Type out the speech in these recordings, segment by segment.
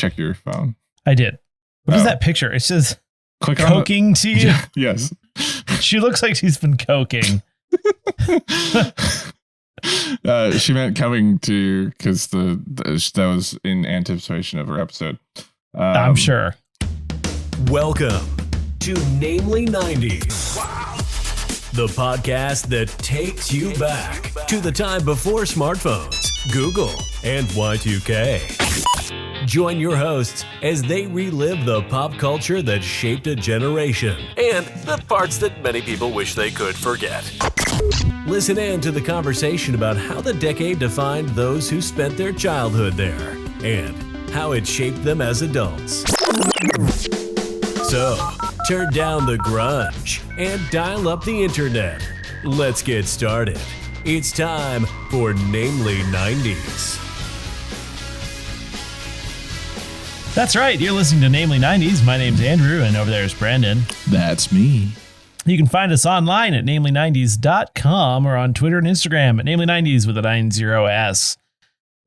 check your phone? I did. What is that picture? It says click coking to you. Yes. She looks like she's been coking. She meant coming to because that was in anticipation of her episode. I'm sure. Welcome to Namely 90s. Wow. The podcast that takes you back to the time before smartphones, Google, and Y2K. Join your hosts as they relive the pop culture that shaped a generation and the parts that many people wish they could forget. Listen in to the conversation about how the decade defined those who spent their childhood there and how it shaped them as adults. So, turn down the grunge and dial up the internet. Let's get started. It's time for Namely 90s. That's right. You're listening to Namely 90s. My name's Andrew, and over there is Brandon. That's me. You can find us online at namely90s.com or on Twitter and Instagram at namely90s with a 90s.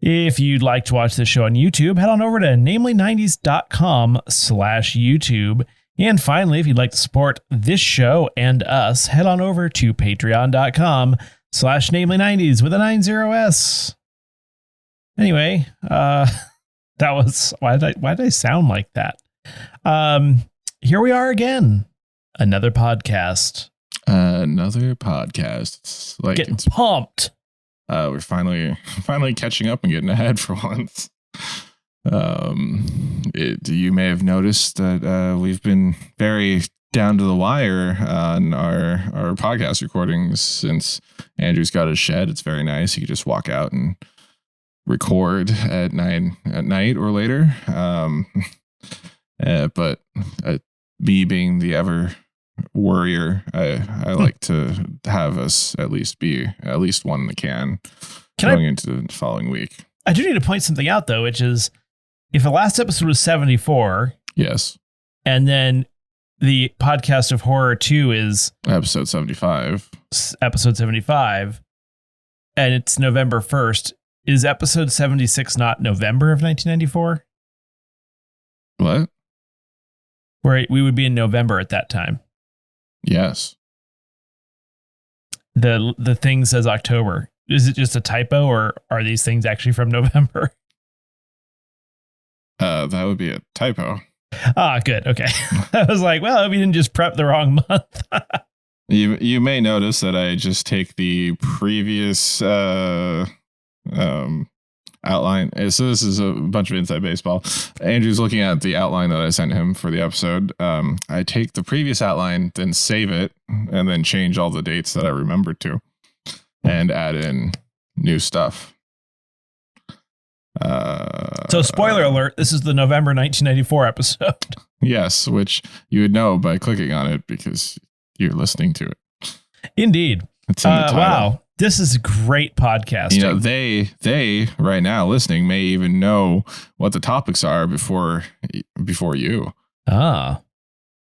If you'd like to watch this show on YouTube, head on over to namely90s.com/YouTube. And finally, if you'd like to support this show and us, head on over to patreon.com/namely90s with a 90s. Anyway, that was, why did I sound like that? Here we are again. Another podcast. It's like getting pumped. We're finally catching up and getting ahead for once. You may have noticed that we've been very down to the wire on our podcast recordings since Andrew's got his shed. It's very nice. You can just walk out and record at night or later. But me being the ever worrier, I like to have us at least be at least one in the can going into the following week. I do need to point something out though, which is if the last episode was 74, yes, and then the podcast of horror 2 is episode 75, and it's November 1st, is episode 76 not November of 1994? What? Where we would be in November at that time. Yes. The thing says October. Is it just a typo, or are these things actually from November? That would be a typo. Ah, good. Okay. I was like, well, we didn't just prep the wrong month. You may notice that I just take the previous outline. So this is a bunch of inside baseball. Andrew's looking at the outline that I sent him for the episode. I take the previous outline, then save it, and then change all the dates that I remembered to, and add in new stuff. So spoiler alert, this is the November 1994 episode. Yes, which you would know by clicking on it because you're listening to it. Indeed. It's in the title. Wow. This is great podcasting. You know, they right now listening may even know what the topics are before you. Ah.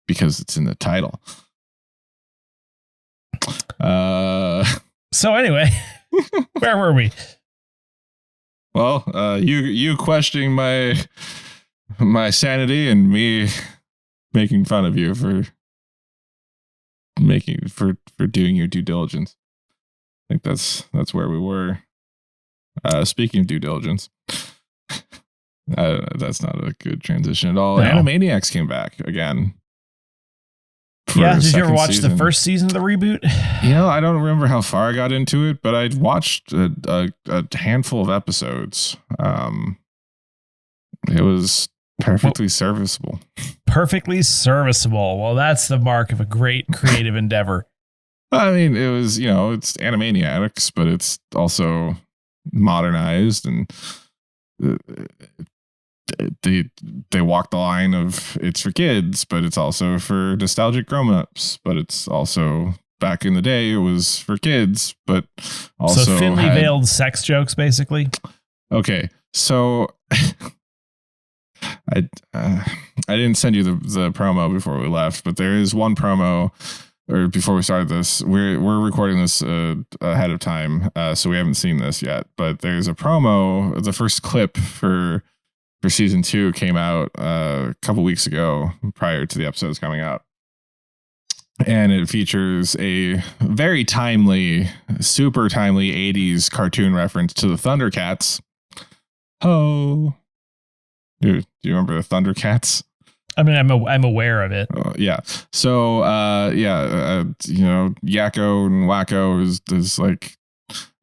Because it's in the title. So anyway, where were we? Well, you questioning my sanity and me making fun of you for doing your due diligence. I think that's where we were. Speaking of due diligence, that's not a good transition at all. No. Animaniacs came back again. Yeah, did you ever watch the first season of the reboot? You know, I don't remember how far I got into it, but I watched a handful of episodes. It was perfectly serviceable. Perfectly serviceable. Well, that's the mark of a great creative endeavor. I mean, it was, it's Animaniacs, but it's also modernized, and they walk the line of it's for kids, but it's also for nostalgic grown-ups, but it's also back in the day it was for kids, but also so thinly veiled sex jokes, basically. Okay, so I didn't send you the promo before we left, but there is one promo. Or before we started this, we're recording this ahead of time, so we haven't seen this yet. But there's a promo, the first clip for for season 2 came out a couple weeks ago prior to the episodes coming out. And it features a very timely, super timely 80s cartoon reference to the Thundercats. Oh, do you remember the Thundercats? I mean, I'm aware of it. Yeah. So, Yakko and Wacko is like,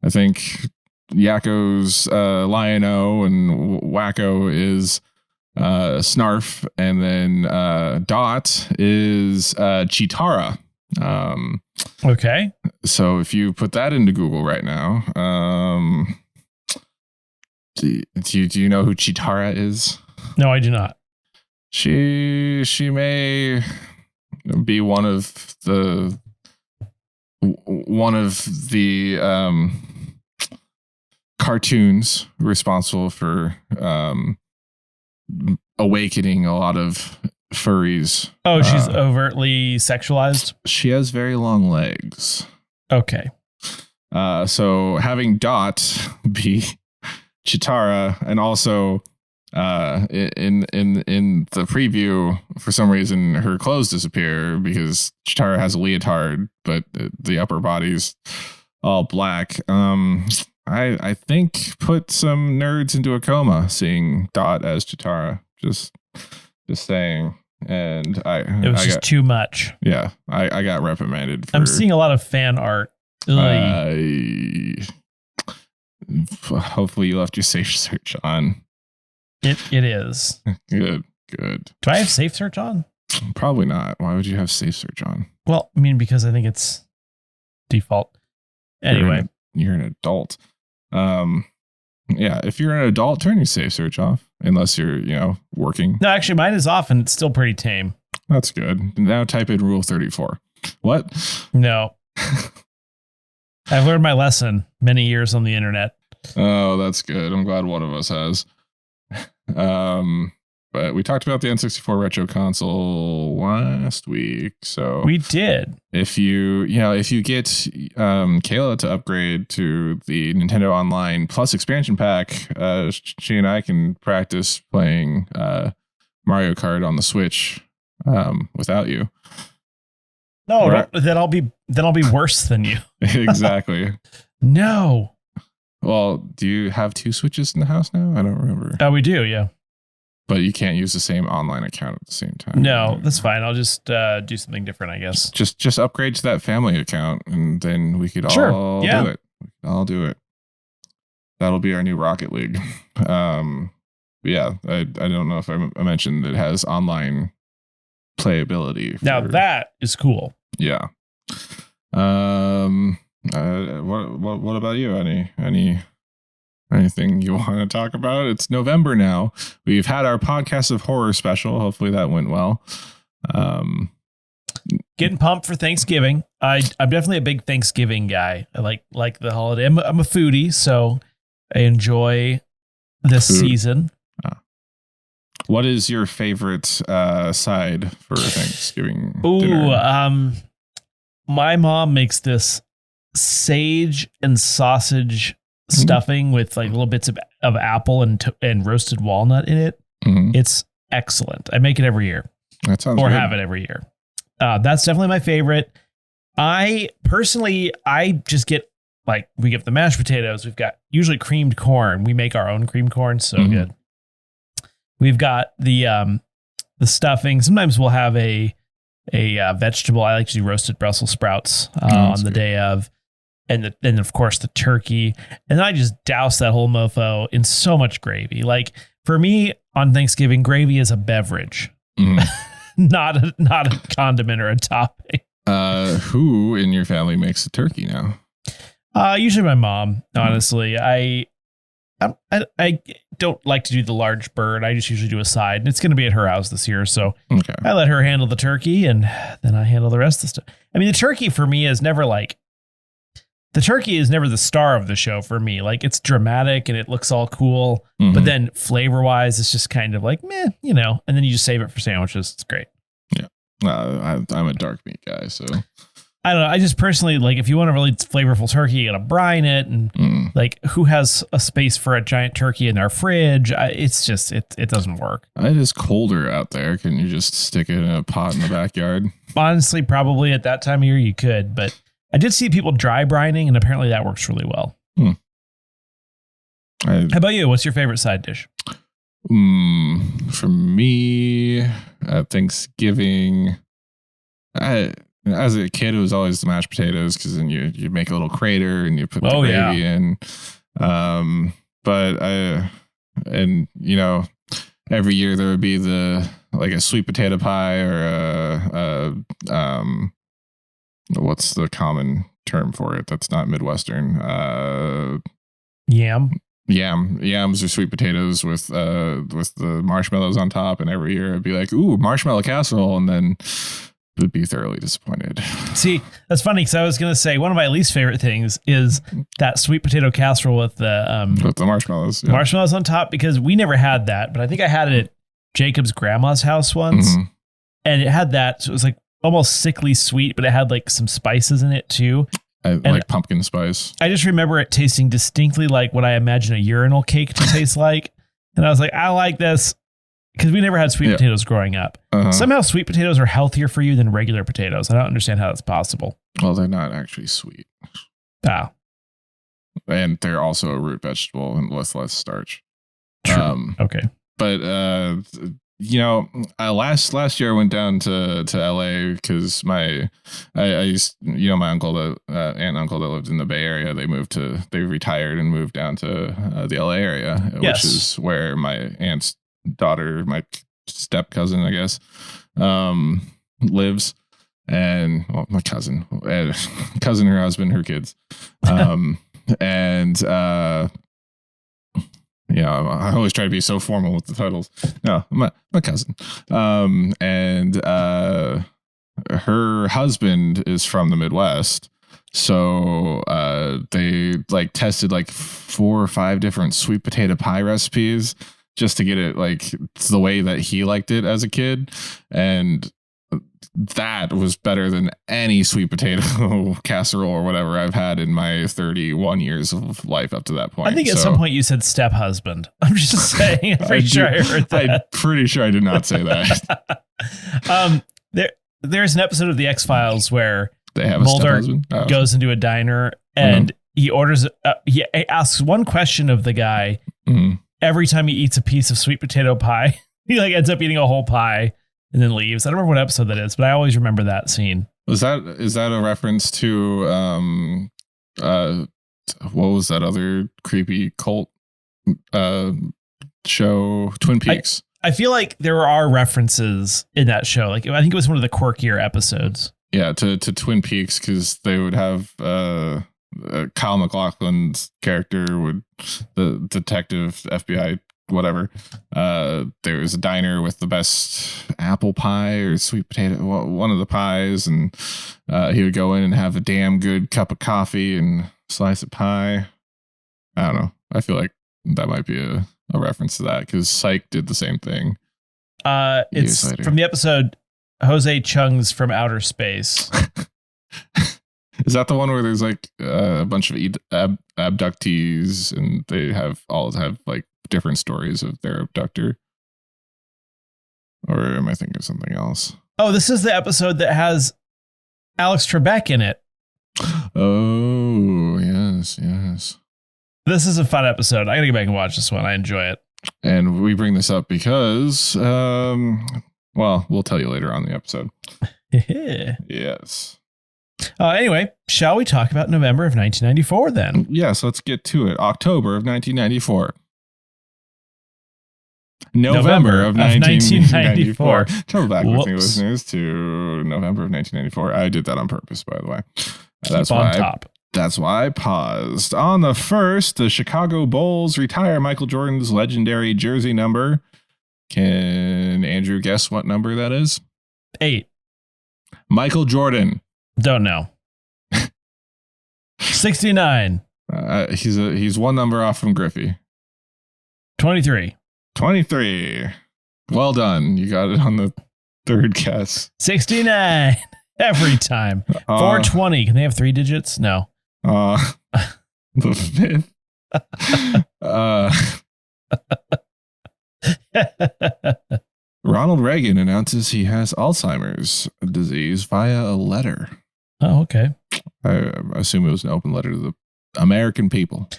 I think Yakko's Lion-O and Wacko is Snarf, and then Dot is Chitara. Okay. So if you put that into Google right now, do you know who Chitara is? No, I do not. She may be one of the cartoons responsible for awakening a lot of furries. Oh, she's overtly sexualized? She has very long legs. Okay. So having Dot be Chitara, and also in the preview, for some reason her clothes disappear because Chitara has a leotard, but the upper body's all black. I think put some nerds into a coma seeing Dot as Chitara. Just saying. And it was just too much. Yeah, I got reprimanded. I'm seeing a lot of fan art. Hopefully you left your safe search on. It is. Good. Do I have safe search on? Probably not. Why would you have safe search on? Well, I mean, because I think it's default. Anyway. You're an adult. Yeah, if you're an adult, turn your safe search off unless you're, working. No, actually mine is off and it's still pretty tame. That's good. Now type in rule 34. What? No. I've learned my lesson many years on the internet. Oh, that's good. I'm glad one of us has. But we talked about the N64 Retro Console last week, so we did. If you get Kayla to upgrade to the Nintendo Online Plus expansion pack, she and I can practice playing Mario Kart on the Switch without you. No, right? Then I'll be worse than you. Exactly. No. Well, do you have 2 Switches in the house now? I don't remember. Oh, we do, yeah. But you can't use the same online account at the same time. No, that's fine. I'll just do something different, I guess. Just upgrade to that family account, and then we could all do it. I'll do it. That'll be our new Rocket League. Yeah, I don't know if I mentioned that it has online playability. Now that is cool. Yeah. What about you? Anything you want to talk about? It's November now. We've had our podcast of horror special. Hopefully that went well. Getting pumped for Thanksgiving. I'm definitely a big Thanksgiving guy. I like the holiday. I'm a foodie, so I enjoy this season. What is your favorite side for Thanksgiving dinner? Ooh, my mom makes this sage and sausage stuffing with like little bits of apple and roasted walnut in it. Mm-hmm. It's excellent. I make it every year. That sounds or good. Have it every year. That's definitely my favorite. I just get we get the mashed potatoes. We've got usually creamed corn. We make our own creamed corn. So good. We've got the stuffing. Sometimes we'll have a vegetable. I like to do roasted Brussels sprouts on the day of. And then, of course, the turkey. And then I just douse that whole mofo in so much gravy. Like, for me, on Thanksgiving, gravy is a beverage, not a condiment or a topping. Who in your family makes the turkey now? Usually my mom, honestly. I don't like to do the large bird. I just usually do a side. And it's going to be at her house this year. So I let her handle the turkey, and then I handle the rest of the stuff. I mean, the turkey for me is never the turkey is never the star of the show for me. Like, it's dramatic and it looks all cool, but then flavor wise, it's just kind of like, meh, and then you just save it for sandwiches. It's great. Yeah. I'm a dark meat guy, so I don't know. I just personally, like, if you want a really flavorful turkey, you gotta brine it. And like, who has a space for a giant turkey in their fridge? It's just, it doesn't work. It is colder out there. Can you just stick it in a pot in the backyard? Honestly, probably at that time of year you could, but I did see people dry brining, and apparently that works really well. How about you? What's your favorite side dish? For me, Thanksgiving, as a kid, it was always the mashed potatoes, because then you make a little crater and you put the gravy in. Every year there would be a sweet potato pie, or what's the common term for it? That's not Midwestern. Yams or sweet potatoes with the marshmallows on top, and every year it'd be like, ooh, marshmallow casserole, and then would be thoroughly disappointed. See, that's funny, because I was going to say one of my least favorite things is that sweet potato casserole with the marshmallows. Yeah. Marshmallows on top, because we never had that, but I think I had it at Jacob's grandma's house once, and it had that, so it was like almost sickly sweet, but it had like some spices in it too. I like pumpkin spice. I just remember it tasting distinctly like what I imagine a urinal cake to taste like, and I was like, I like this. Because we never had sweet potatoes growing up. Somehow sweet potatoes are healthier for you than regular potatoes. I don't understand how that's possible. Well, they're not actually sweet. Ah. And they're also a root vegetable and with less starch. True. Okay. But, last year I went down to LA because my uncle, aunt and uncle that lived in the Bay Area, they retired and moved down to the LA area, which is where my aunt's daughter, my step cousin, I guess, lives, and my cousin, her husband, her kids, I always try to be so formal with the titles. No, my cousin, and her husband is from the Midwest. So they tested 4 or 5 different sweet potato pie recipes just to get it the way that he liked it as a kid. And that was better than any sweet potato casserole or whatever I've had in my 31 years of life up to that point. I think at some point you said step husband. I'm just saying. I'm pretty sure I heard that. I'm pretty sure I did not say that. There's an episode of The X-Files where they have Mulder goes into a diner and he orders, he asks one question of the guy every time he eats a piece of sweet potato pie. He ends up eating a whole pie and then leaves. I don't remember what episode that is, but I always remember that scene. Is that a reference to what was that other creepy cult show, Twin Peaks? I feel like there are references in that show. I think it was one of the quirkier episodes. Yeah, to Twin Peaks, because they would have Kyle MacLachlan's character, the detective, FBI, whatever. There was a diner with the best apple pie or sweet potato, one of the pies, and he would go in and have a damn good cup of coffee and slice of pie. I don't know. I feel like that might be a reference to that, because Psych did the same thing. It's from the episode Jose Chung's From Outer Space. Is that the one where there's a bunch of abductees and they all have different stories of their abductor? Or am I thinking of something else? Oh, this is the episode that has Alex Trebek in it. Oh, yes. This is a fun episode. I gotta go back and watch this one. I enjoy it. And we bring this up because, we'll tell you later on in the episode. Yes. Anyway, shall we talk about November of 1994 then? Yes, let's get to it. October of 1994. November of 1994. Travel back with me, listeners, to November of 1994. I did that on purpose, by the way. That's why I paused. On the 1st, the Chicago Bulls retire Michael Jordan's legendary jersey number. Can Andrew guess what number that is? 8. Michael Jordan. Don't know. 69. He's one number off from Griffey. 23. 23. Well done. You got it on the third guess. 69. Every time. 420. Can they have 3 digits? No. The fifth. Ronald Reagan announces he has Alzheimer's disease via a letter. Oh, okay. I assume it was an open letter to the American people.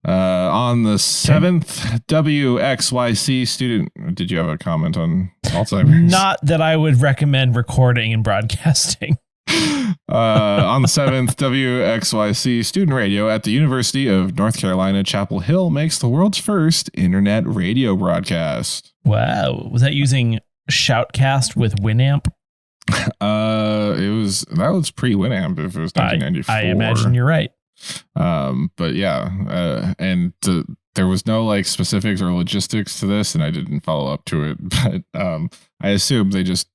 On the 7th WXYC student, did you have a comment on Alzheimer's? Not that I would recommend recording and broadcasting. On the 7th WXYC student radio at the University of North Carolina, Chapel Hill makes the world's first internet radio broadcast. Wow. Was that using Shoutcast with Winamp? That was pre-Winamp if it was 1994. I imagine you're right. But yeah, and there was no like specifics or logistics to this, and I didn't follow up to it. But I assume they just,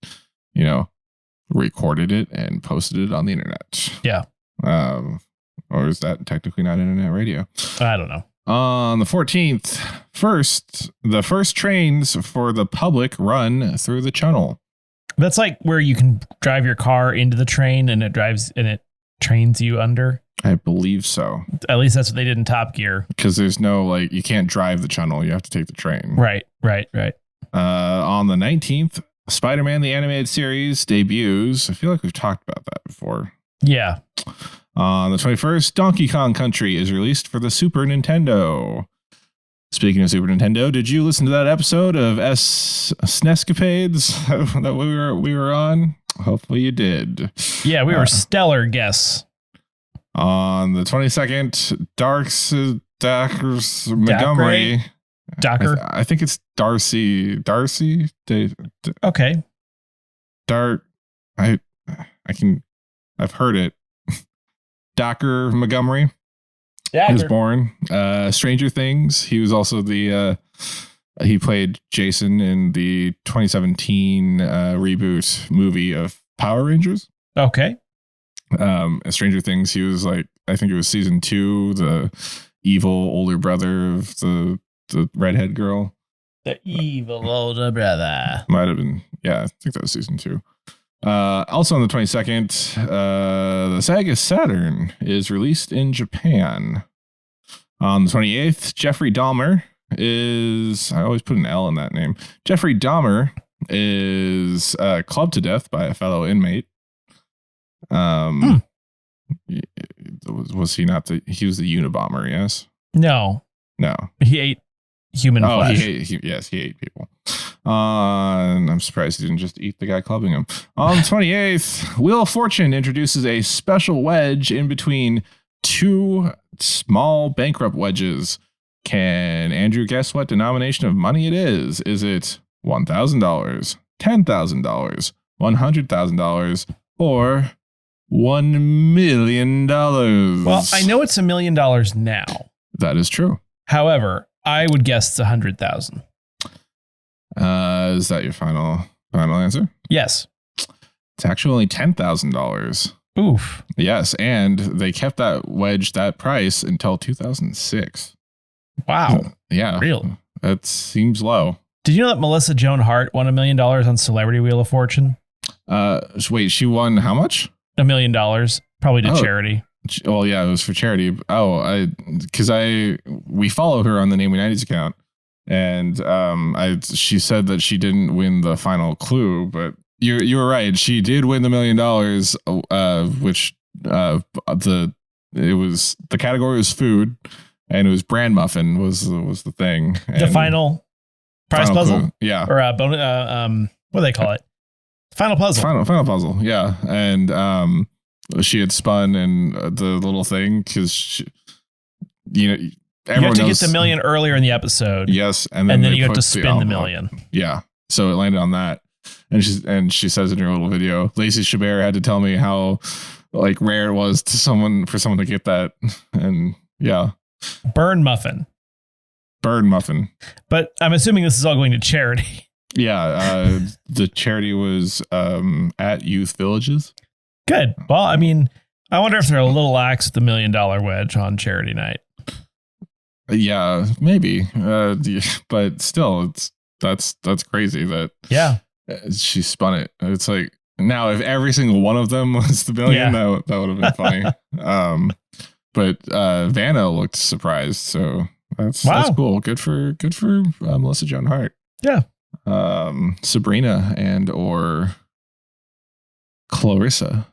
recorded it and posted it on the internet. Yeah. Or is that technically not internet radio? I don't know. On the 14th, the first trains for the public run through the tunnel. That's like where you can drive your car into the train and it trains you under. I believe so. At least that's what they did in Top Gear. Because there's no you can't drive the tunnel. You have to take the train. Right. On the 19th, Spider-Man the Animated Series debuts. I feel like we've talked about that before. Yeah. On the 21st, Donkey Kong Country is released for the Super Nintendo. Speaking of Super Nintendo, did you listen to that episode of SNEScapades that we were on? Hopefully you did. Yeah, we were stellar guests. On the 22nd, Dark's Montgomery. Docker? I think it's Darcy. Okay. I've heard it. Docker Montgomery was born. Stranger Things. He was also he played Jason in the 2017 reboot movie of Power Rangers. Okay. Stranger Things, he was I think it was season 2, the evil older brother of the redhead girl. The evil older brother. Might have been. Yeah, I think that was season 2. Also on the 22nd, the Sega Saturn is released in Japan. On the 28th, Jeffrey Dahmer is... I always put an L in that name. Jeffrey Dahmer is clubbed to death by a fellow inmate. Was he not he was the Unabomber, yes? No. He ate human flesh. He ate people. I'm surprised he didn't just eat the guy clubbing him. On the 28th, Wheel of Fortune introduces a special wedge in between 2 small bankrupt wedges. Can Andrew guess what denomination of money it is? Is it $1,000, $10,000, $100,000, or $1 million? Well, I know it's $1 million now. That is true. However, I would guess it's 100,000. Is that your final answer? Yes. It's actually only $10,000. Oof. Yes, and they kept that wedge that price until 2006. Wow. Yeah. Really? That seems low. Did you know that Melissa Joan Hart won $1 million on Celebrity Wheel of Fortune? Wait, she won how much? $1 million, probably to charity. Well, yeah, it was for charity. We follow her on the Namely 90s account, and she said that she didn't win the final clue, but you were right. She did win the $1 million, which the category was food, and it was bran muffin was the thing. And the final prize puzzle, clue, yeah, or what do they call it? Final puzzle. Final puzzle, yeah, and she had spun in the little thing because you have to get the $1 million earlier in the episode. Yes, and then you have to spin the $1 million. Yeah, so it landed on that, and she says in her little video, Lacey Chabert had to tell me how rare it was for someone to get that, and yeah, burn muffin. But I'm assuming this is all going to charity. Yeah, the charity was at youth villages. Good. Well, I mean, I wonder if they're a little lax with the $1 million wedge on charity night. Yeah, maybe. But still, that's crazy that she spun it. It's like Now, if every single one of them was the billion, that would have been funny. But Vanna looked surprised, so that's cool. Good for Melissa Joan Hart. Yeah. Sabrina and or Clarissa.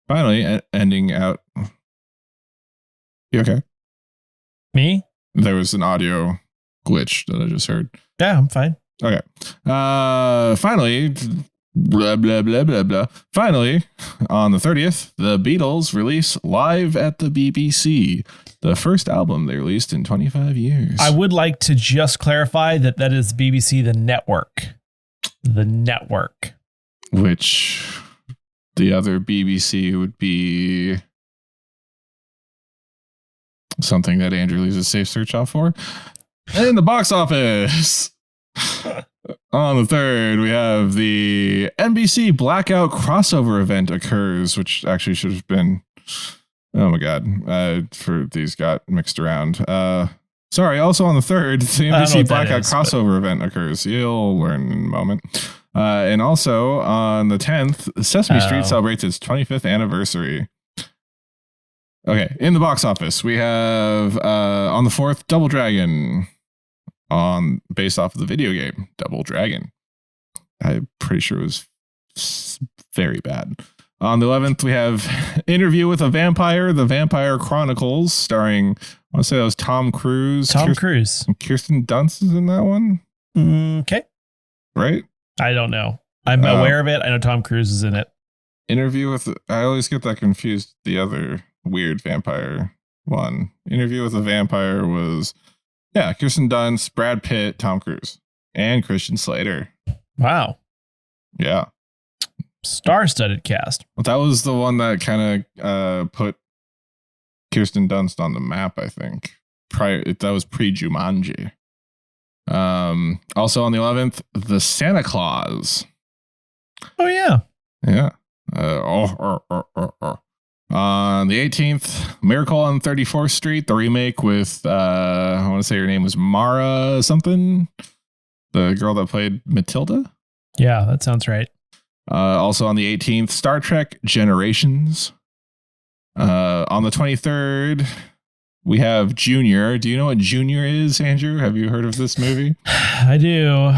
Finally, ending out. You okay? Me? There was an audio glitch that I just heard. Yeah, I'm fine. Okay. Finally, blah, blah, blah, blah, blah. Finally, on the 30th, the Beatles release Live at the BBC, the first album they released in 25 years. I would like to just clarify that is BBC, the network. The network. Which the other BBC would be something that Andrew leaves a safe search off for. In the box office. On the 3rd, we have the NBC Blackout crossover event occurs, which actually should have been, oh my God, for these got mixed around. Sorry, also on the 3rd, the NBC Blackout crossover event occurs. You'll learn in a moment. And also on the 10th, Sesame Street celebrates its 25th anniversary. Okay, in the box office, we have on the 4th, Double Dragon. Based off of the video game Double Dragon. I'm pretty sure it was very bad. On the 11th, we have Interview with a Vampire, The Vampire Chronicles, starring, I want to say that was Tom Cruise. Kirsten Dunst is in that one. Okay. Right? I don't know. I'm aware of it. I know Tom Cruise is in it. I always get that confused. The other weird vampire one. Interview with a Vampire was... Yeah, Kirsten Dunst, Brad Pitt, Tom Cruise, and Christian Slater. Wow. Yeah. Star-studded cast. Well, that was the one that kind of put Kirsten Dunst on the map, I think. That was pre-Jumanji. Also on the 11th, The Santa Claus. Oh, yeah. Yeah. On the 18th, Miracle on 34th Street, the remake with, I want to say her name was Mara something. The girl that played Matilda. Yeah, that sounds right. Also on the 18th, Star Trek Generations. On the 23rd, we have Junior. Do you know what Junior is, Andrew? Have you heard of this movie? I do.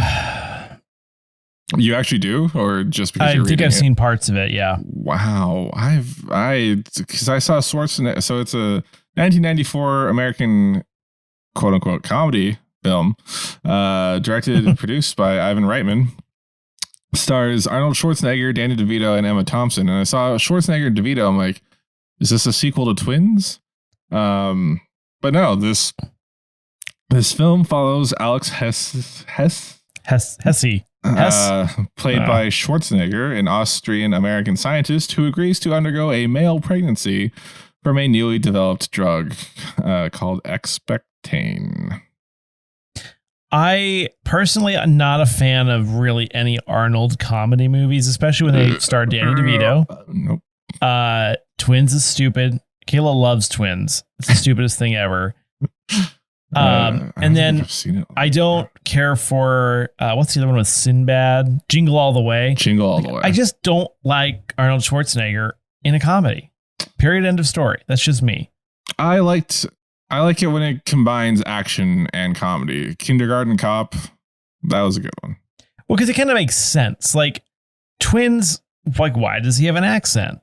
You actually do, or just because I think I've seen parts of it. Yeah. Wow. Because I saw Schwarzenegger. So it's a 1994 American quote unquote comedy film, directed and produced by Ivan Reitman. Stars Arnold Schwarzenegger, Danny DeVito, and Emma Thompson. And I saw Schwarzenegger and DeVito. I'm like, is this a sequel to Twins? But no, this film follows Alex Hesse. Played by Schwarzenegger, an Austrian-American scientist who agrees to undergo a male pregnancy from a newly developed drug called Expectane. I personally am not a fan of really any Arnold comedy movies, especially when they star Danny DeVito. Nope. Twins is stupid. Kayla loves Twins. It's the stupidest thing ever. And then I don't care for what's the other one with Sinbad? Jingle All the Way. I just don't like Arnold Schwarzenegger in a comedy. Period. End of story. That's just me. I like it when it combines action and comedy. Kindergarten Cop, that was a good one. Well, because it kind of makes sense. Like Twins, like why does he have an accent?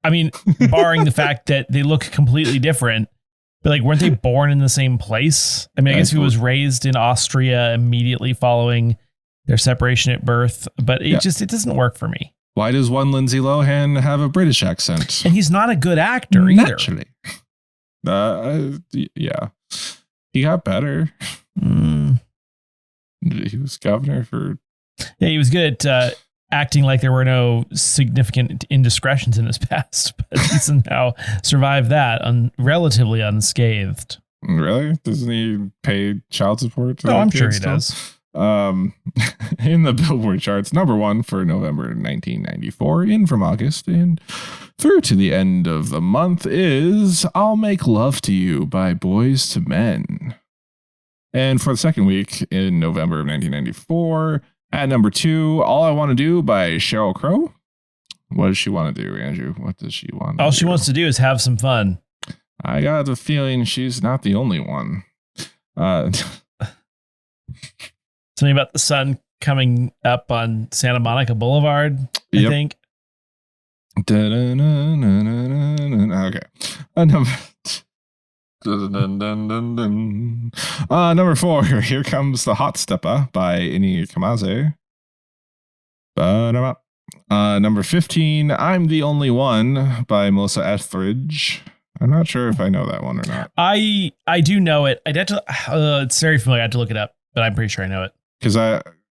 I mean, barring the fact that they look completely different. But like, weren't they born in the same place? I mean, I guess he was raised in Austria immediately following their separation at birth, but it doesn't work for me. Why does one Lindsay Lohan have a British accent? And he's not a good actor either. Naturally. Yeah. He got better. He was governor for... Yeah, he was good at acting like there were no significant indiscretions in his past, but he somehow survived that relatively unscathed. Really? Doesn't he pay child support? No, I'm sure he does. In the Billboard charts, number 1 for November 1994, in from August and through to the end of the month is I'll Make Love to You by Boys to Men. And for the second week in November of 1994, At number 2, All I Want to Do by Sheryl Crow. What does she want to do, Andrew? What does she want to do? All she wants to do is have some fun. I got the feeling she's not the only one. Something about the sun coming up on Santa Monica Boulevard, I think. Okay. Number 4, Here Comes the Hot Stepper by Ini Kamaze. Number 15, I'm the Only One by Melissa Etheridge. I'm not sure if I know that one or not. I do know it. It's very familiar. I had to look it up, but I'm pretty sure I know it. Because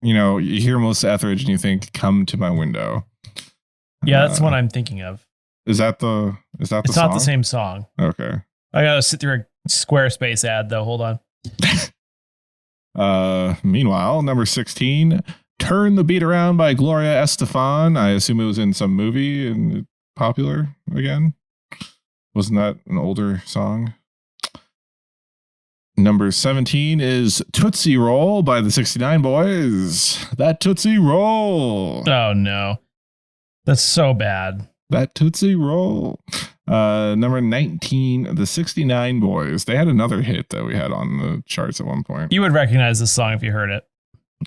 you hear Melissa Etheridge and you think, "Come to my window." Yeah, that's what I'm thinking of. Is that the song? It's not the same song. Okay. I gotta sit through a Squarespace ad though. Hold on. Meanwhile, number 16, Turn the Beat Around by Gloria Estefan. I assume it was in some movie and popular again. Wasn't that an older song? Number 17 is Tootsie Roll by the 69 Boys. That Tootsie Roll. Oh, no. That's so bad. That Tootsie Roll. Number 19, the 69 Boys. They had another hit that we had on the charts at one point. You would recognize this song if you heard it.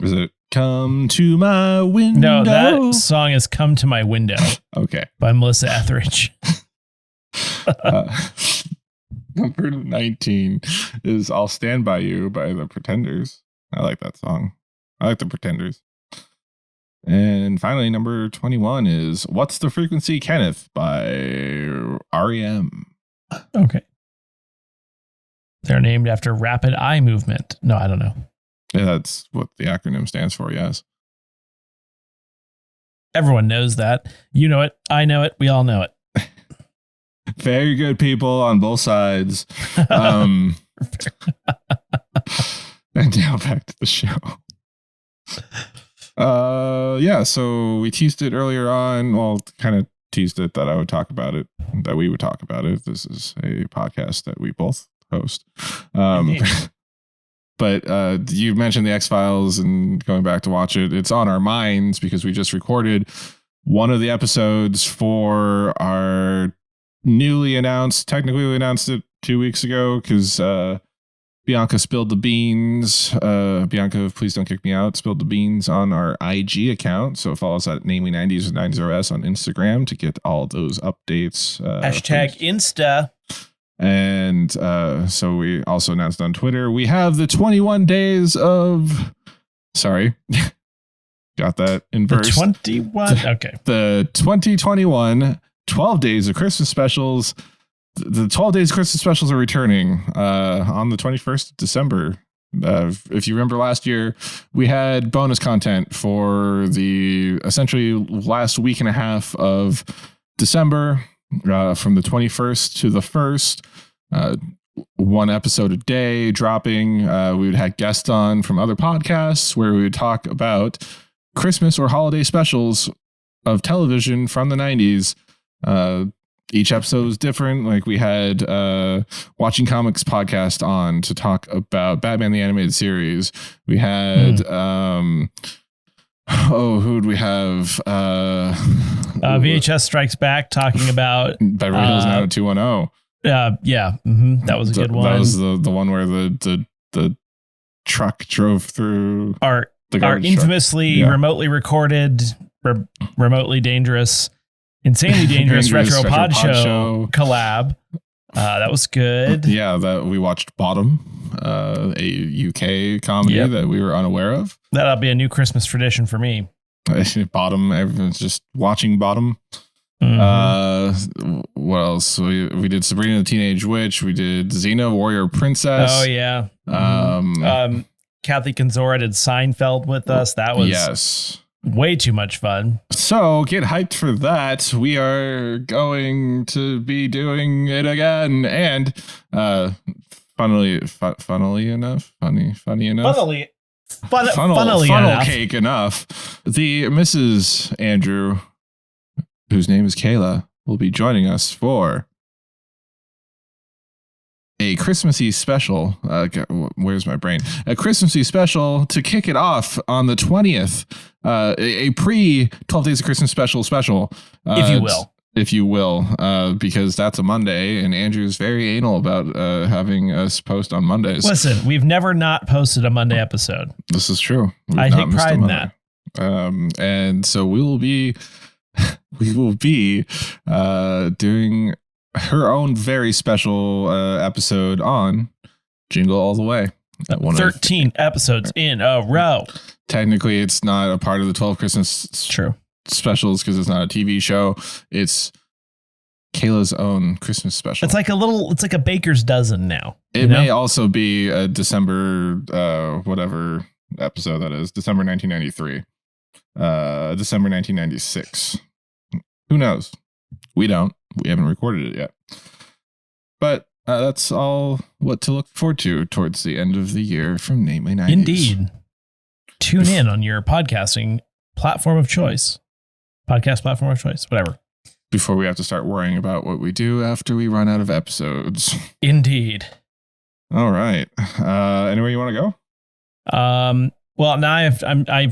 Is it Come to My Window? No, that song is Come to My Window. Okay. By Melissa Etheridge. Number 19 is I'll Stand By You by the Pretenders. I like that song. I like the Pretenders. And finally, number 21 is What's the Frequency, Kenneth by REM. Okay. They're named after rapid eye movement. No, I don't know. Yeah, that's what the acronym stands for, yes. Everyone knows that. You know it. I know it. We all know it. Very good people on both sides. And now back to the show. Yeah, so we teased it earlier on. Well, kind of teased it that I would talk about it, that we would talk about it. This is a podcast that we both host. But you mentioned the X-Files and going back to watch it. It's on our minds because we just recorded one of the episodes for our technically we announced it 2 weeks ago because Bianca spilled the beans. Bianca, please don't kick me out, spilled the beans on our IG account. So follow us at Namely90s or 90s on Instagram to get all those updates. Hashtag Insta. And so we also announced on Twitter, we have the 21 days of... Sorry. Got that inverse. The 21? Okay. The 2021 12 days of Christmas specials. The 12 days of Christmas specials are returning on the 21st of December. If you remember last year, we had bonus content for the essentially last week and a half of December, from the 21st to the 1st. One episode a day dropping. We would have guests on from other podcasts where we would talk about Christmas or holiday specials of television from the 90s. Each episode was different. Like we had Watching Comics podcast on to talk about Batman the Animated Series. We had who'd we have? VHS Strikes Back talking about Beverly Hills 90210. Yeah, that was a good one. That was the one where the truck drove through our infamously remotely recorded, remotely dangerous, insanely dangerous retro pod show collab. That was good. Yeah, that we watched Bottom, a UK comedy that we were unaware of. That'll be a new Christmas tradition for me. Bottom, everyone's just watching Bottom. What else? We did Sabrina the Teenage Witch. We did Xena Warrior Princess. Oh yeah. Kathy Kenzora did Seinfeld with us. That was way too much fun. So get hyped for that. We are going to be doing it again. And funnily enough, funnel cake enough. The Mrs. Andrew, whose name is Kayla, will be joining us for a Christmassy special. Where's my brain? A Christmassy special to kick it off on the 20th. A pre 12 Days of Christmas special. If you will, because that's a Monday, and Andrew's very anal about having us post on Mondays. Listen, we've never not posted a Monday episode. This is true. I take pride in that. And so we will be doing her own very special episode on Jingle All the Way. 13 episodes in a row. Technically, it's not a part of the 12 Christmas specials because it's not a TV show. It's Kayla's own Christmas special. It's like a baker's dozen now. It may also be a December, whatever episode that is, December 1993, December 1996. Who knows? We don't. We haven't recorded it yet. But that's all what to look forward to towards the end of the year from Namely 90s. Indeed. Tune in on your podcasting platform of choice. Podcast platform of choice, whatever. Before we have to start worrying about what we do after we run out of episodes. Indeed. All right. Anywhere you want to go? Well, now I have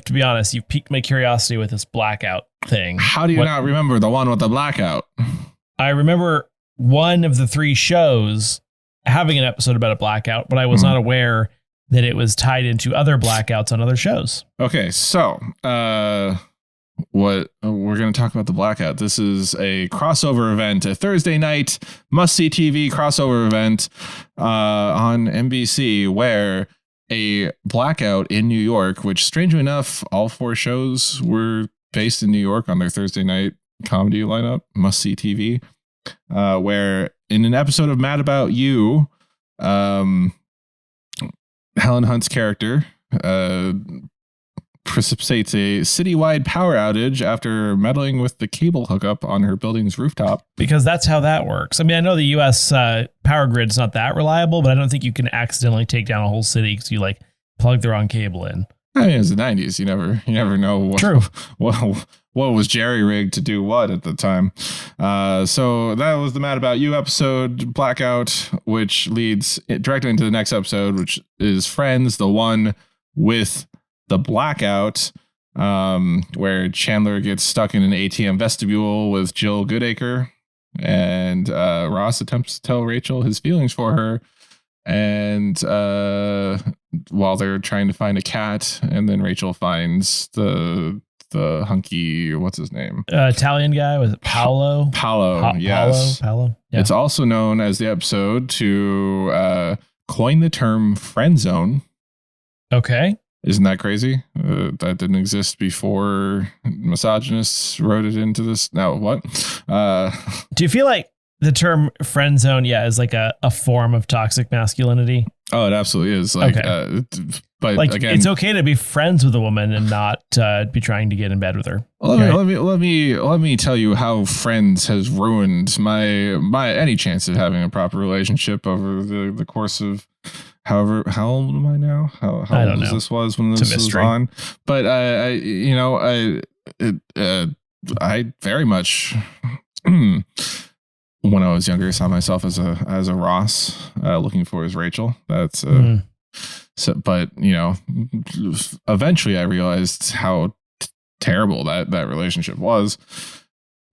to be honest, you've piqued my curiosity with this Blackout thing. How do you not remember the one with the blackout? I remember one of the 3 shows having an episode about a blackout, but I was not aware that it was tied into other blackouts on other shows. Okay, so what we're going to talk about the Blackout. This is a crossover event, a Thursday night must-see TV crossover event on NBC where a blackout in New York, which strangely enough, all 4 shows were based in New York on their Thursday night comedy lineup, must-see TV, where in an episode of Mad About You, Helen Hunt's character precipitates a citywide power outage after meddling with the cable hookup on her building's rooftop. Because that's how that works. I mean, I know the U.S. Power grid's not that reliable, but I don't think you can accidentally take down a whole city because you plug the wrong cable in. I mean, it's the 90s. You never know what, True. what was jerry-rigged to do what at the time. So that was the Mad About You episode, Blackout, which leads directly into the next episode, which is Friends, the one with the blackout, where Chandler gets stuck in an ATM vestibule with Jill Goodacre, and Ross attempts to tell Rachel his feelings for her, and while they're trying to find a cat, and then Rachel finds the hunky, what's his name? Italian guy, was it Paolo? Yes. Paolo. Yeah. It's also known as the episode to coin the term friend zone. Okay. Isn't that crazy? That didn't exist before misogynists wrote it into this. Now, what? Do you feel like the term friend zone, is like a form of toxic masculinity? Oh, it absolutely is. Like, okay. But again, it's okay to be friends with a woman and not be trying to get in bed with her. Let me tell you how Friends has ruined my any chance of having a proper relationship over the course of. However, how old am I now? How old this was when this was on? But I very much when I was younger saw myself as a Ross looking for his Rachel. That's so. But eventually I realized how terrible that relationship was.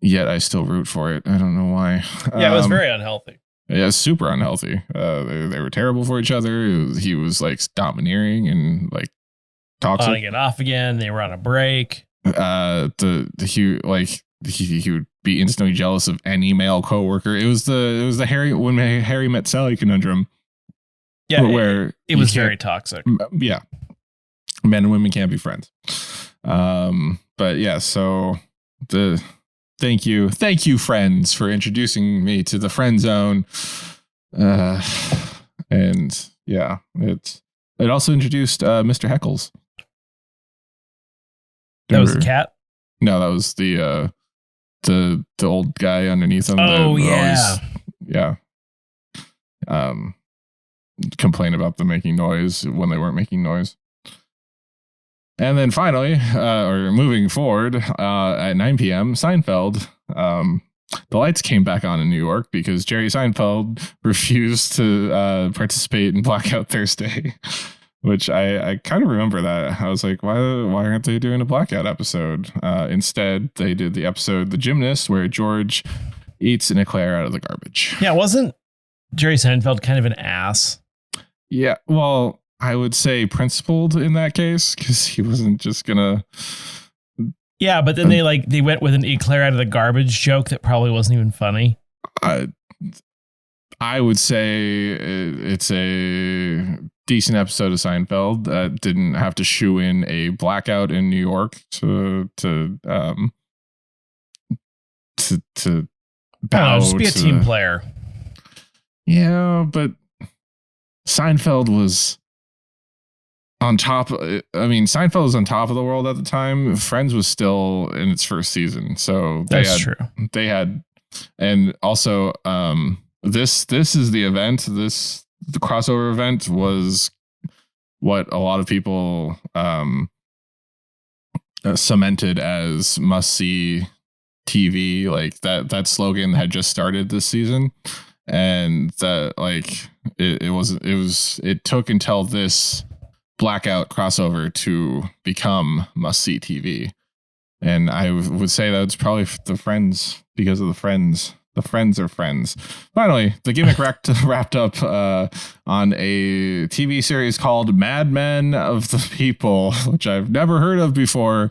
Yet I still root for it. I don't know why. Yeah, it was very unhealthy. Yeah, super unhealthy. They were terrible for each other. He was domineering and toxic. On again, off again. They were on a break. He would be instantly jealous of any male coworker. It was the Harry met Sally conundrum. Yeah, where it was very toxic. Yeah, men and women can't be friends. But yeah, so Thank you, Friends, for introducing me to the friend zone. And yeah, it also introduced Mr. Heckles. That was the cat? No, that was the old guy underneath him. Oh yeah, yeah. Complain about them making noise when they weren't making noise. And then finally, or moving forward, at 9 p.m., Seinfeld, the lights came back on in New York because Jerry Seinfeld refused to participate in Blackout Thursday, which I kind of remember that. I was like, why aren't they doing a Blackout episode? Instead, they did the episode The Gymnast, where George eats an eclair out of the garbage. Yeah, wasn't Jerry Seinfeld kind of an ass? Yeah, well, I would say principled in that case, because he wasn't just gonna. Yeah, but then they went with an eclair out of the garbage joke that probably wasn't even funny. I would say it's a decent episode of Seinfeld that didn't have to shoe in a blackout in New York to bow. Just be a team player. Yeah, but Seinfeld was on top. I mean, Seinfeld was on top of the world at the time. Friends was still in its first season, so that's true. They had, and also, this is the event. The crossover event was what a lot of people cemented as must see TV. Like that slogan had just started this season, and that like it took until this Blackout crossover to become must see TV. And I would say that's probably the Friends, because of the Friends. The Friends are friends. Finally, the gimmick wrapped up on a TV series called Mad Men of the People, which I've never heard of before.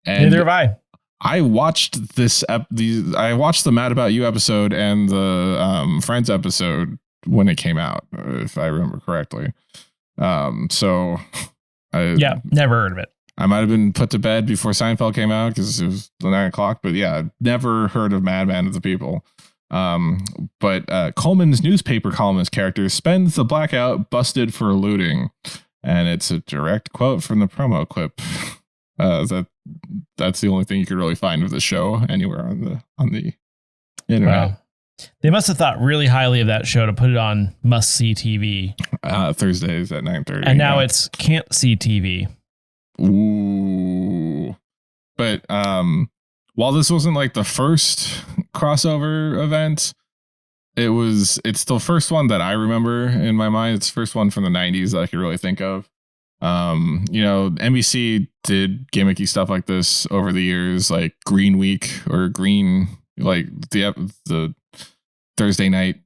And neither have I. I watched I watched the Mad About You episode and the Friends episode when it came out, if I remember correctly. So never heard of it. I might have been put to bed before Seinfeld came out because it was 9:00, but yeah, I've never heard of Madman of the People. But Coleman's newspaper columnist character spends the Blackout busted for looting, and it's a direct quote from the promo clip. That's the only thing you could really find of the show anywhere on the internet. Wow. They must have thought really highly of that show to put it on must see TV. Thursdays at 9:30, and now it's can't see TV. Ooh. But while this wasn't like the first crossover event, it's the first one that I remember in my mind. It's the first one from the 90s that I could really think of. NBC did gimmicky stuff like this over the years, like Green Week or Green, like the Thursday night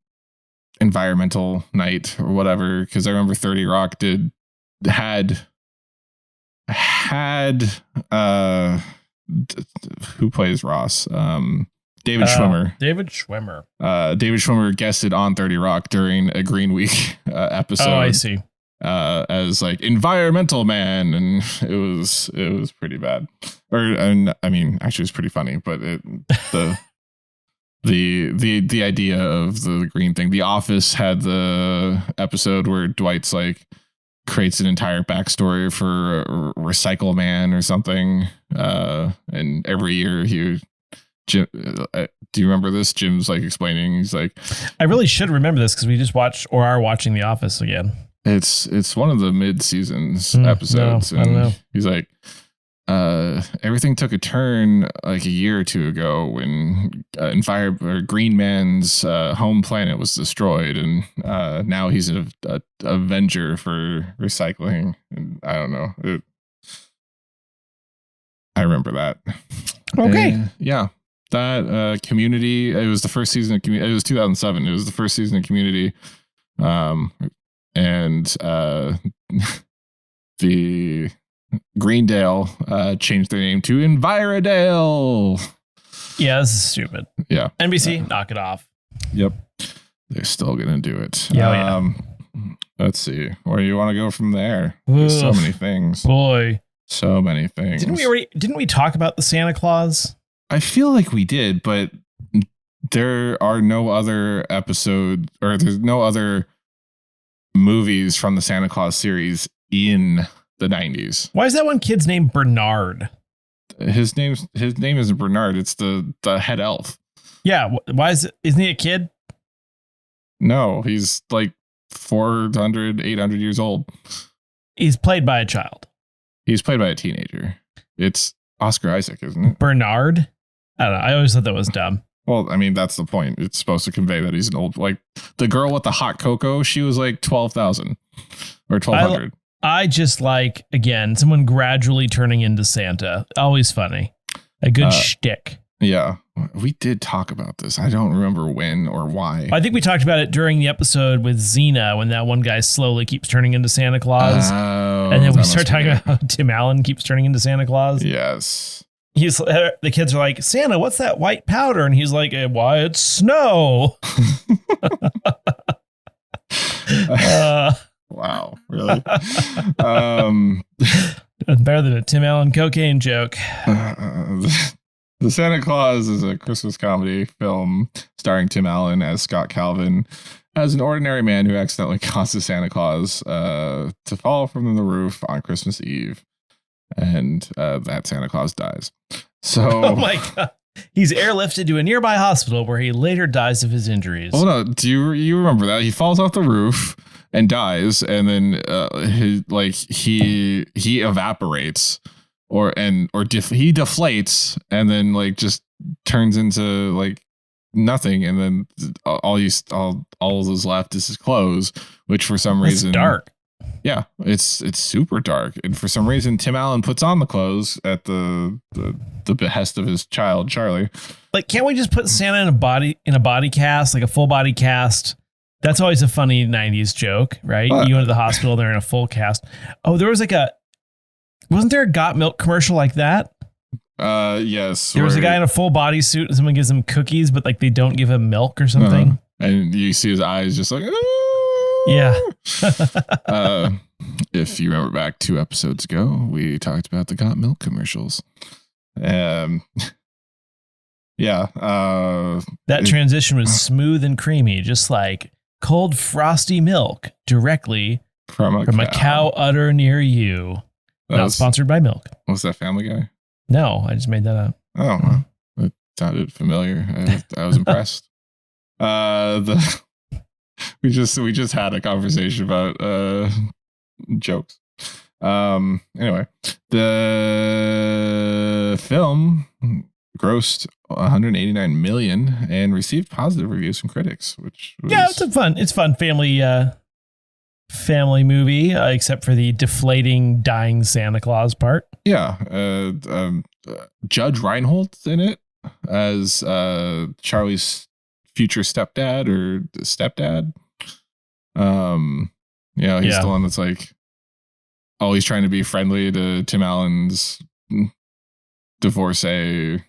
environmental night or whatever. Because I remember 30 Rock had who plays Ross? David Schwimmer. David Schwimmer. David Schwimmer guested on 30 Rock during a Green Week episode. Oh, I see. As like environmental man, and it was pretty bad. Actually, it was pretty funny, but the idea of the green thing. The Office had the episode where Dwight's like creates an entire backstory for Recycle Man or something. And every year Jim, do you remember this? Jim's like explaining. He's like, I really should remember this because we just watched or are watching The Office again. It's one of the mid-seasons episodes. No, I don't know. He's like, everything took a turn like a year or two ago when Green Man's home planet was destroyed, and now he's a avenger for recycling. And I don't know. I remember that. Okay. Yeah. That Community. It was the first season of Community. It was 2007. It was the first season of Community. And the Greendale changed their name to Envirodale. Yeah, this is stupid. Yeah. NBC, knock it off. Yep. They're still going to do it. Yeah, let's see. Where you want to go from there? There's so many things. Boy. So many things. Didn't we talk about the Santa Claus? I feel like we did, but there are no other episodes, or there's no other movies from the Santa Claus series in the 90s. Why is that one kid's name Bernard? His name isn't Bernard. It's the head elf. Yeah. Why isn't he a kid? No, he's like 400, 800 years old. He's played by a child. He's played by a teenager. It's Oscar Isaac, isn't it? Bernard? I don't know. I always thought that was dumb. Well, I mean, that's the point. It's supposed to convey that he's an old, like the girl with the hot cocoa. She was like 12,000 or 1,200. I just like, again, someone gradually turning into Santa. Always funny. A good shtick. Yeah, we did talk about this. I don't remember when or why. I think we talked about it during the episode with Xena when that one guy slowly keeps turning into Santa Claus. And then we start talking about how Tim Allen keeps turning into Santa Claus. Yes. The kids are like, Santa, what's that white powder? And he's like, why, it's snow. Wow, really? Better than a Tim Allen cocaine joke. The Santa Claus is a Christmas comedy film starring Tim Allen as Scott Calvin as an ordinary man who accidentally causes Santa Claus to fall from the roof on Christmas Eve. And that Santa Claus dies. So, oh my God. He's airlifted to a nearby hospital where he later dies of his injuries. Hold on. Do you remember that? He falls off the roof and dies, and then he evaporates he deflates and then like just turns into like nothing, and then all is left is his clothes, which for some reason dark. Yeah, it's super dark, and for some reason Tim Allen puts on the clothes at the behest of his child Charlie. Like, can't we just put Santa in a body cast, like a full body cast? That's always a funny 90s joke, right? You go to the hospital, they're in a full cast. Oh, there was wasn't there a Got Milk commercial like that? Yes. There was a guy in a full body suit and someone gives him cookies, but like they don't give him milk or something. And you see his eyes just like, yeah. If you remember back 2 episodes ago, we talked about the Got Milk commercials. Yeah. That transition was smooth and creamy, just like cold frosty milk directly from a cow udder near you. Not sponsored by milk. Was that Family Guy? No, I just made that up. Oh, well, it sounded familiar. I was impressed. We just had a conversation about jokes. Anyway, the film grossed 189 million and received positive reviews from critics, which was... Yeah, it's fun family movie, except for the deflating dying Santa Claus part. Yeah, Judge Reinhold's in it as Charlie's future stepdad or stepdad. He's the one that's like always trying to be friendly to Tim Allen's divorcee.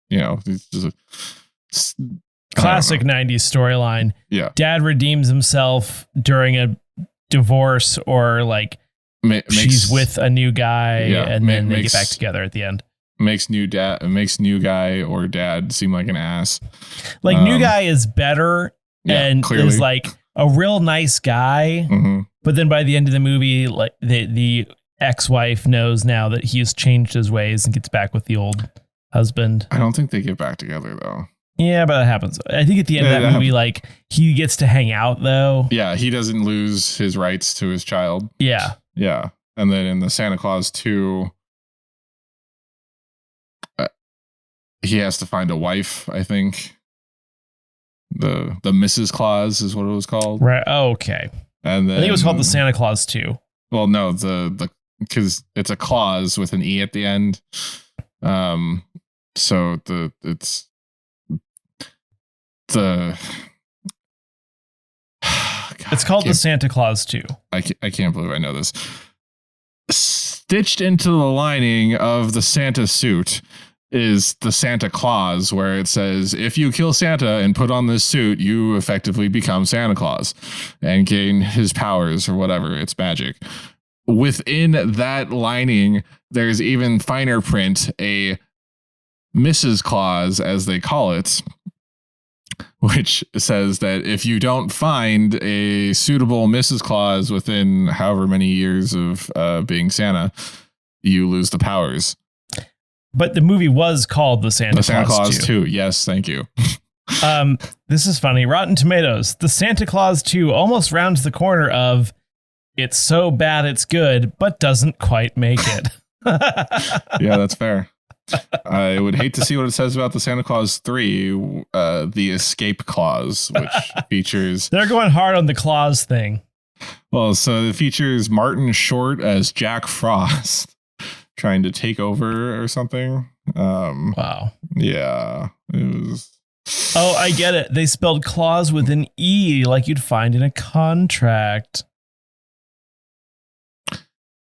He's just classic 90s storyline. Yeah. Dad redeems himself during a divorce or like she's with a new guy and then they get back together at the end. Makes new guy or dad seem like an ass. Like new guy is better and clearly is like a real nice guy. Mm-hmm. But then by the end of the movie, like the ex-wife knows now that he's changed his ways and gets back with the old husband. I don't think they get back together though. Yeah, but that happens. I think at the end of that movie, like he gets to hang out though. Yeah, he doesn't lose his rights to his child. Yeah. Yeah. And then in the Santa Claus 2, he has to find a wife, I think. The Mrs. Claus is what it was called. Right. Oh, okay. And then I think it was called the Santa Claus 2. Well, no, because it's a clause with an E at the end. So it's called the Santa Claus 2. I can't believe I know this. Stitched into the lining of the Santa suit is the Santa Claus, where it says, if you kill Santa and put on this suit, you effectively become Santa Claus and gain his powers or whatever. It's magic. Within that lining, there's even finer print, a Mrs. Claus, as they call it, which says that if you don't find a suitable Mrs. Claus within however many years of being Santa, you lose the powers. But the movie was called The Santa Claus 2. Yes, thank you. This is funny. Rotten Tomatoes. The Santa Claus 2 almost rounds the corner of it's so bad it's good, but doesn't quite make it. Yeah, that's fair. I would hate to see what it says about the Santa Claus 3, the escape clause, which features... They're going hard on the clause thing. Well, so it features Martin Short as Jack Frost trying to take over or something. Wow. Yeah, it was... Oh, I get it. They spelled clause with an E like you'd find in a contract.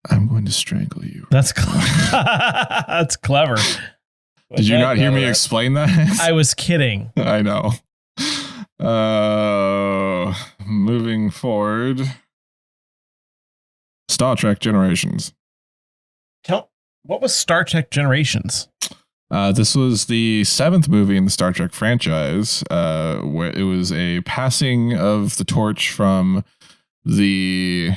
I'm going to strangle you. That's that's clever. Did you not hear me explain that? I was kidding. I know. Moving forward. Star Trek Generations. What was Star Trek Generations? This was the 7th movie in the Star Trek franchise, where it was a passing of the torch from the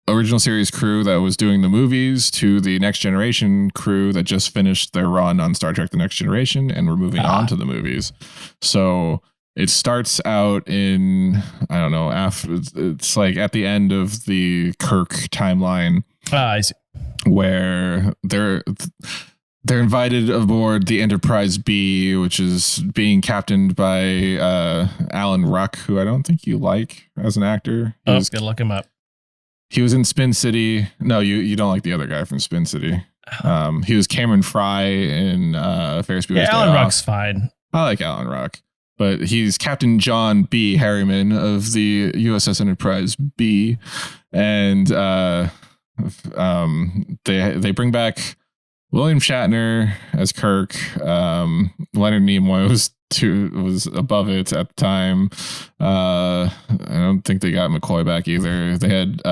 original series crew that was doing the movies to the Next Generation crew that just finished their run on Star Trek The Next Generation and we're moving on to the movies. So it starts out in, I don't know, it's like at the end of the Kirk timeline. I see. Where they're invited aboard the Enterprise B, which is being captained by Alan Ruck, who I don't think you like as an actor. I was gonna look him up. He was in Spin City. No, you don't like the other guy from Spin City. He was Cameron Fry in Ferris Bueller's Day Alan Off. Ruck's fine. I like Alan Ruck, but he's Captain John B. Harriman of the USS Enterprise B, and they bring back William Shatner as Kirk. Leonard Nimoy was above it at the time. I don't think they got McCoy back either. They had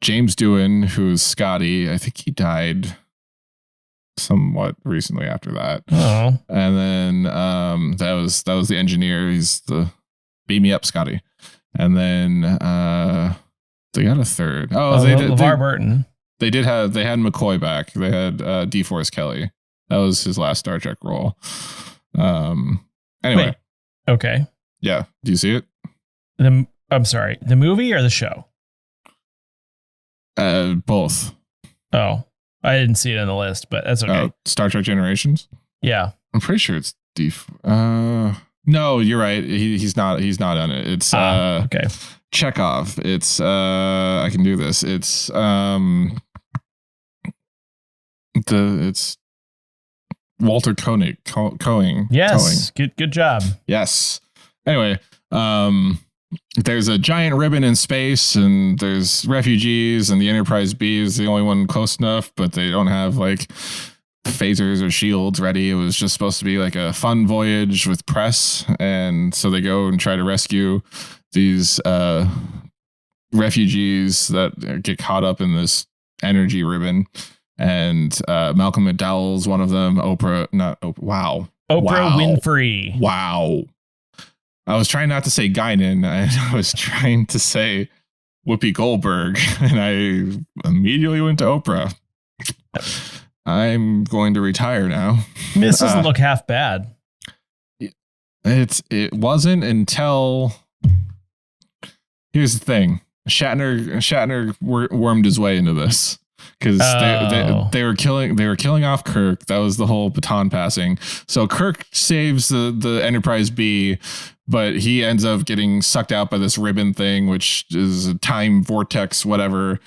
James Doohan, who's Scotty. I think he died somewhat recently after that. Oh. And then that was the engineer. He's the beam me up, Scotty. And then they got a third. LeVar Burton. They had McCoy back. They had DeForest Kelly. That was his last Star Trek role. Anyway. Wait. Okay. Yeah. Do you see it? I'm sorry. The movie or the show? Both. Oh, I didn't see it on the list, but that's okay. Star Trek Generations? Yeah. I'm pretty sure it's no, you're right. He's not on it. It's okay. Chekhov. It's I can do this. It's it's Walter Koenig. Yes. Good job. Yes. Anyway, there's a giant ribbon in space and there's refugees and the Enterprise B is the only one close enough, but they don't have like phasers or shields ready. It was just supposed to be like a fun voyage with press. And so they go and try to rescue these refugees that get caught up in this energy ribbon. And Malcolm McDowell's one of them. Oprah Winfrey. Wow. I was trying not to say Guinan. I was trying to say Whoopi Goldberg. And I immediately went to Oprah. I'm going to retire now. This doesn't look half bad. It wasn't until... Here's the thing. Shatner wormed his way into this. Because they were killing off Kirk. That was the whole baton passing. So Kirk saves the Enterprise B, but he ends up getting sucked out by this ribbon thing, which is a time vortex, whatever.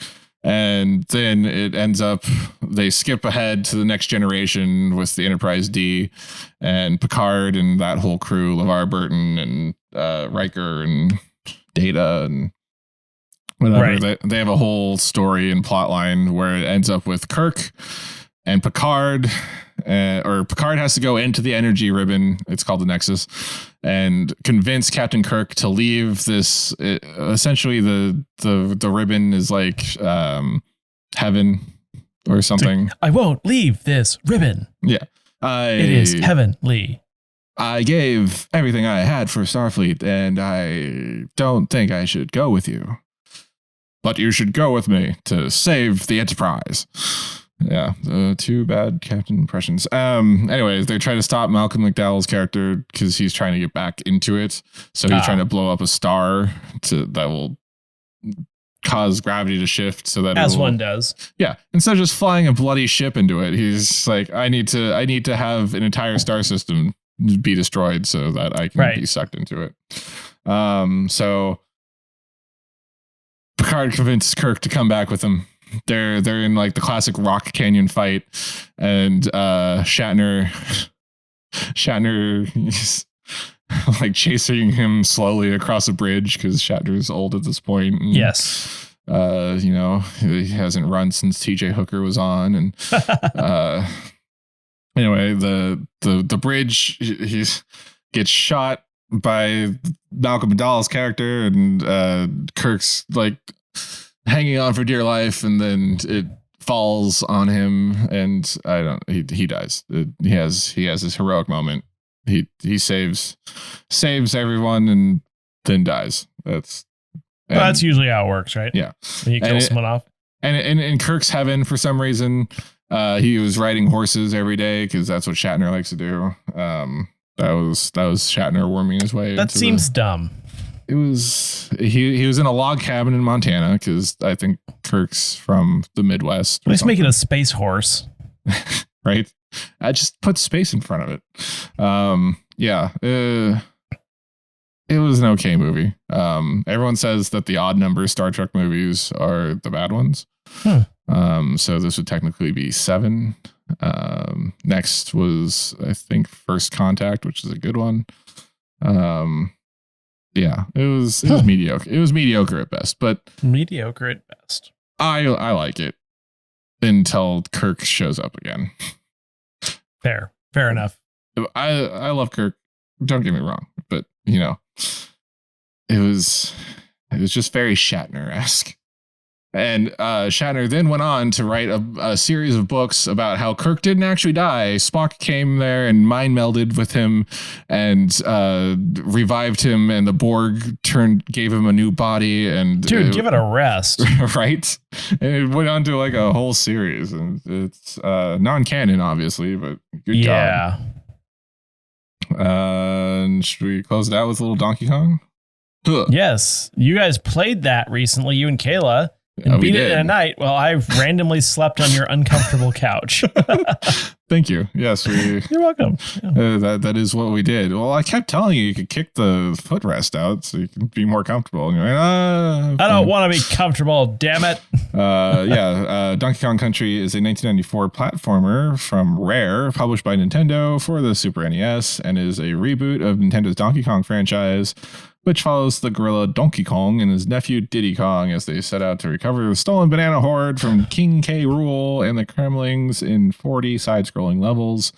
And then it ends up, they skip ahead to the Next Generation with the Enterprise D and Picard and that whole crew, LeVar Burton and Riker and Data and whatever. Right. They have a whole story and plot line where it ends up with Kirk and Picard, or Picard has to go into the energy ribbon. It's called the Nexus, and convince Captain Kirk to leave this. Essentially, the ribbon is like heaven or something. I won't leave this ribbon. Yeah, it is heavenly. I gave everything I had for Starfleet, and I don't think I should go with you. But you should go with me to save the Enterprise. Yeah, two bad captain impressions. Anyways, they try to stop Malcolm McDowell's character because he's trying to get back into it. So he's trying to blow up a star that will cause gravity to shift so that as one does. Yeah. Instead of just flying a bloody ship into it, he's like, I need to have an entire star system be destroyed so that I can be sucked into it. So Picard convinces Kirk to come back with him. They're in like the classic Rock Canyon fight, and Shatner is like chasing him slowly across a bridge because Shatner's old at this point. And, yes. You know, he hasn't run since TJ Hooker was on, and anyway, the bridge, he gets shot by Malcolm McDowell's character, and Kirk's like hanging on for dear life, and then it falls on him, and he dies. He has his heroic moment. He saves everyone and then dies. That's usually how it works, right? Yeah. When you kill someone off. And in Kirk's heaven, for some reason, he was riding horses every day because that's what Shatner likes to do. That was Shatner worming his way. That seems dumb. It was he was in a log cabin in Montana because I think Kirk's from the Midwest. Let's make it a space horse, right? I just put space in front of it. Yeah. It was an okay movie. Everyone says that the odd number Star Trek movies are the bad ones. So this would technically be 7. Next was, I think, First Contact, which is a good one. Yeah, it was mediocre. It was mediocre at best, but mediocre at best. I like it until Kirk shows up again. Fair enough. I love Kirk. Don't get me wrong, but you know, it was just very Shatner-esque. And Shatner then went on to write a series of books about how Kirk didn't actually die. Spock came there and mind melded with him and revived him, and the Borg gave him a new body. And dude, give it a rest, right? And it went on to like a whole series, and it's non-canon, obviously, but good job. And should we close it out with a little Donkey Kong? Yes, you guys played that recently, you and Kayla. And beat it in a night while I randomly slept on your uncomfortable couch. Thank you. Yes, you're welcome. Yeah. That is what we did. Well, I kept telling you could kick the footrest out so you can be more comfortable. And you're like, I don't want to be comfortable, damn it. Donkey Kong Country is a 1994 platformer from Rare, published by Nintendo for the Super NES, and is a reboot of Nintendo's Donkey Kong franchise, which follows the gorilla Donkey Kong and his nephew Diddy Kong as they set out to recover the stolen banana horde from King K. Rool and the Kremlings in 40 side-scrolling levels.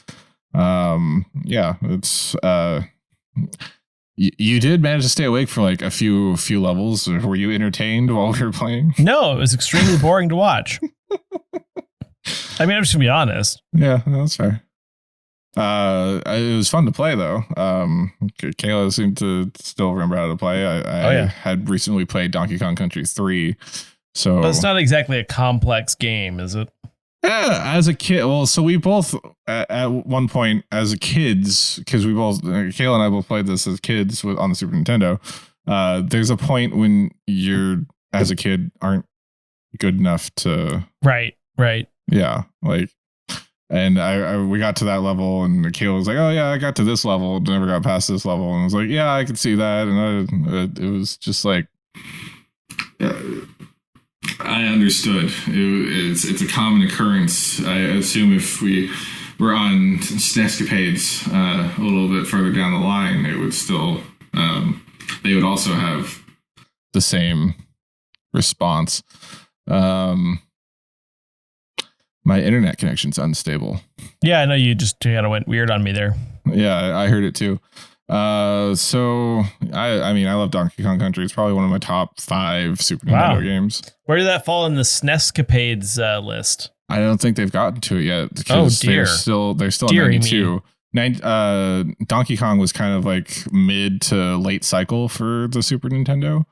It's you did manage to stay awake for like a few levels. Were you entertained while we were playing? No, it was extremely boring to watch. I mean, I'm just gonna be honest. Yeah, that's fair. It was fun to play though. Kayla seemed to still remember how to play. I had recently played Donkey Kong Country 3, so but it's not exactly a complex game, is it? Yeah, as a kid. Well, so we both at one point as kids, because we both Kayla and I both played this as kids on the Super Nintendo. There's a point when you're as a kid aren't good enough to right. Yeah, like. And we got to that level, and Kayla was like, "Oh yeah, I got to this level, never got past this level." And I was like, "Yeah, I could see that." And it was just like, I understood. It's a common occurrence. I assume if we were on SNEScapades a little bit further down the line, it would still they would also have the same response. My internet connection's unstable. Yeah, I know you just kind of went weird on me there. Yeah, I heard it too. So I mean, I love Donkey Kong Country. It's probably one of my top 5 Super Nintendo games. Where did that fall in the SNEScapades list? I don't think they've gotten to it yet because they're still at 92. Donkey Kong was kind of like mid to late cycle for the Super Nintendo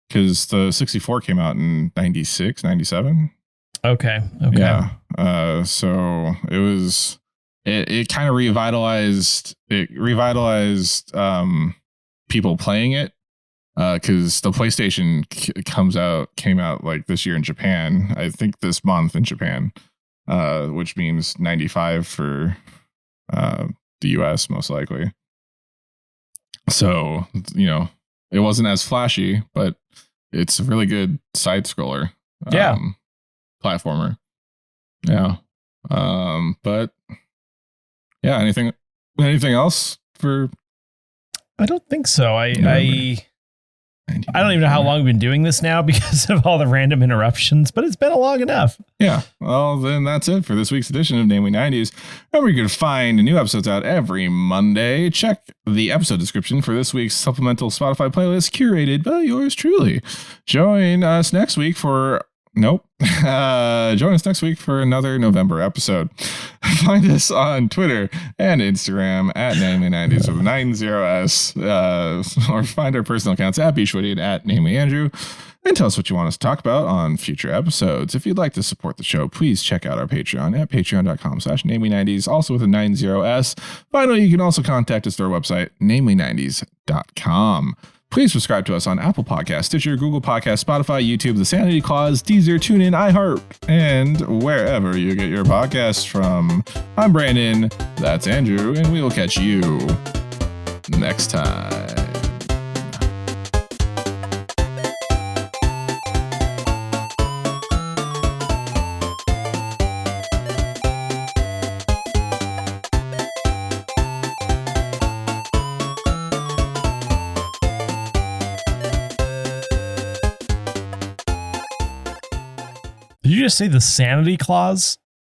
because the 64 came out in 96, 97. Okay. Yeah. So it was, it kind of revitalized people playing it because the PlayStation came out like this year in Japan. I think this month in Japan, which means 95 for the US most likely. So, you know, it wasn't as flashy, but it's a really good side scroller. Platformer. Yeah. But yeah, anything else for? I don't think so. I don't even know how long we've been doing this now because of all the random interruptions, but it's been long enough. Yeah. Well, then that's it for this week's edition of Namely 90s. Remember, you can find new episodes out every Monday. Check the episode description for this week's supplemental Spotify playlist curated by yours truly. Join us next week for another November episode. Find us on Twitter and Instagram at Namely90s with 90s, or find our personal accounts at bshwitty and at NamelyAndrew, and tell us what you want us to talk about on future episodes. If you'd like to support the show, please check out our Patreon at patreon.com/Namely90s, also with a 90s. Finally, you can also contact us through our website, Namely90s.com. Please subscribe to us on Apple Podcasts, Stitcher, Google Podcasts, Spotify, YouTube, The Sanity Clause, Deezer, TuneIn, iHeart, and wherever you get your podcasts from. I'm Brandon, that's Andrew, and we will catch you next time. Did you just say the sanity clause?